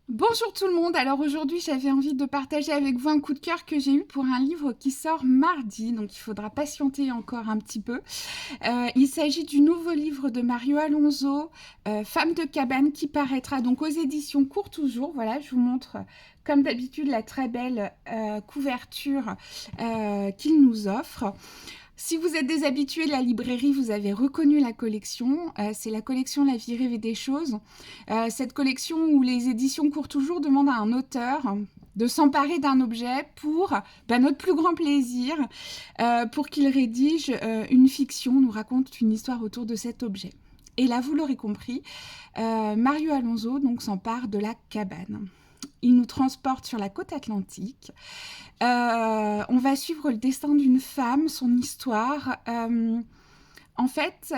Bonjour tout le monde, alors aujourd'hui j'avais envie de partager avec vous un coup de cœur que j'ai eu pour un livre qui sort mardi, donc il faudra patienter encore un petit peu. Il s'agit du nouveau livre de Mario Alonso, Femme de cabane, qui paraîtra donc aux éditions Court Toujours. Voilà, je vous montre comme d'habitude la très belle couverture qu'il nous offre. Si vous êtes des habitués de la librairie, vous avez reconnu la collection. C'est la collection La vie rêvée des choses. Cette collection où les éditions Court Toujours demandent à un auteur de s'emparer d'un objet pour notre plus grand plaisir, pour qu'il rédige une fiction, nous raconte une histoire autour de cet objet. Et là, vous l'aurez compris, Mario Alonso donc s'empare de la cabane. Il nous transporte sur la côte atlantique. On va suivre le destin d'une femme, son histoire. En fait,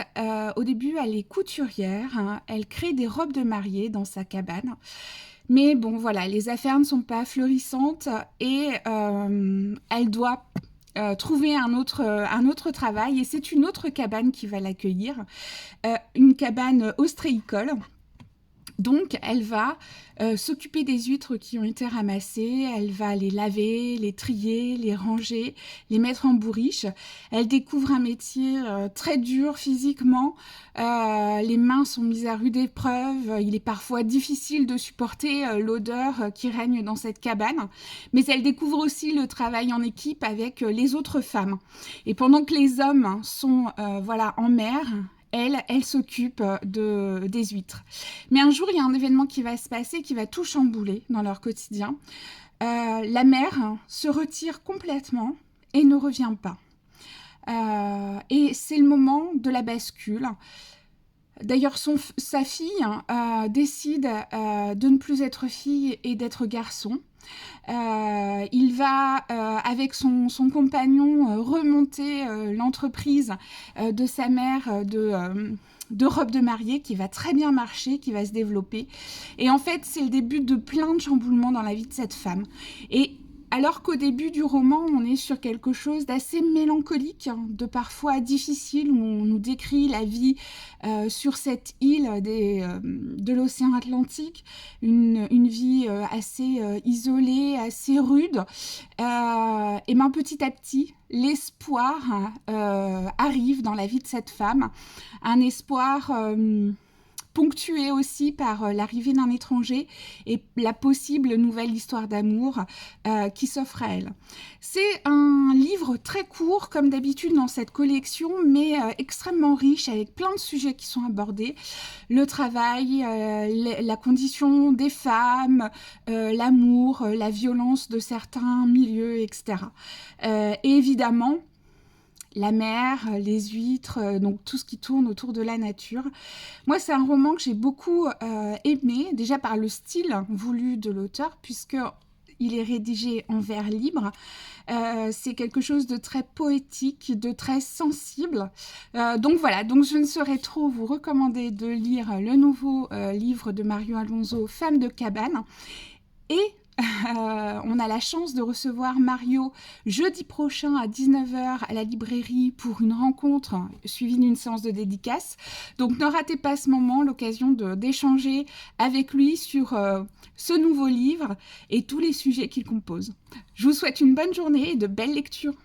au début, elle est couturière. Hein. Elle crée des robes de mariée dans sa cabane. Mais bon, voilà, les affaires ne sont pas florissantes et elle doit trouver un autre travail. Et c'est une autre cabane qui va l'accueillir, une cabane ostréicole. Donc, elle va s'occuper des huîtres qui ont été ramassées, elle va les laver, les trier, les ranger, les mettre en bourriche. Elle découvre un métier très dur physiquement, les mains sont mises à rude épreuve, il est parfois difficile de supporter l'odeur qui règne dans cette cabane, mais elle découvre aussi le travail en équipe avec les autres femmes. Et pendant que les hommes sont en mer, elle s'occupe des huîtres. Mais un jour, il y a un événement qui va se passer, qui va tout chambouler dans leur quotidien. La mère se retire complètement et ne revient pas. Et c'est le moment de la bascule. D'ailleurs, sa fille décide de ne plus être fille et d'être garçon. Il va, avec son compagnon, remonter l'entreprise de sa mère de robe de mariée qui va très bien marcher, qui va se développer. Et en fait, c'est le début de plein de chamboulements dans la vie de cette femme. Et alors qu'au début du roman, on est sur quelque chose d'assez mélancolique, de parfois difficile, où on nous décrit la vie sur cette île de l'océan Atlantique, une vie assez isolée, assez rude. Et bien petit à petit, l'espoir arrive dans la vie de cette femme, un espoir ponctué aussi par l'arrivée d'un étranger et la possible nouvelle histoire d'amour qui s'offre à elle. C'est un livre très court, comme d'habitude dans cette collection, mais extrêmement riche, avec plein de sujets qui sont abordés. Le travail, la condition des femmes, l'amour, la violence de certains milieux, etc. Et évidemment, la mer, les huîtres, donc tout ce qui tourne autour de la nature. Moi, c'est un roman que j'ai beaucoup aimé, déjà par le style voulu de l'auteur, puisqu'il est rédigé en vers libre. C'est quelque chose de très poétique, de très sensible. Donc voilà, donc je ne saurais trop vous recommander de lire le nouveau livre de Mario Alonso, Femme de cabane. Et on a la chance de recevoir Mario jeudi prochain à 19h à la librairie pour une rencontre suivie d'une séance de dédicace. Donc ne ratez pas ce moment, l'occasion d'échanger avec lui sur ce nouveau livre et tous les sujets qu'il compose. Je vous souhaite une bonne journée et de belles lectures.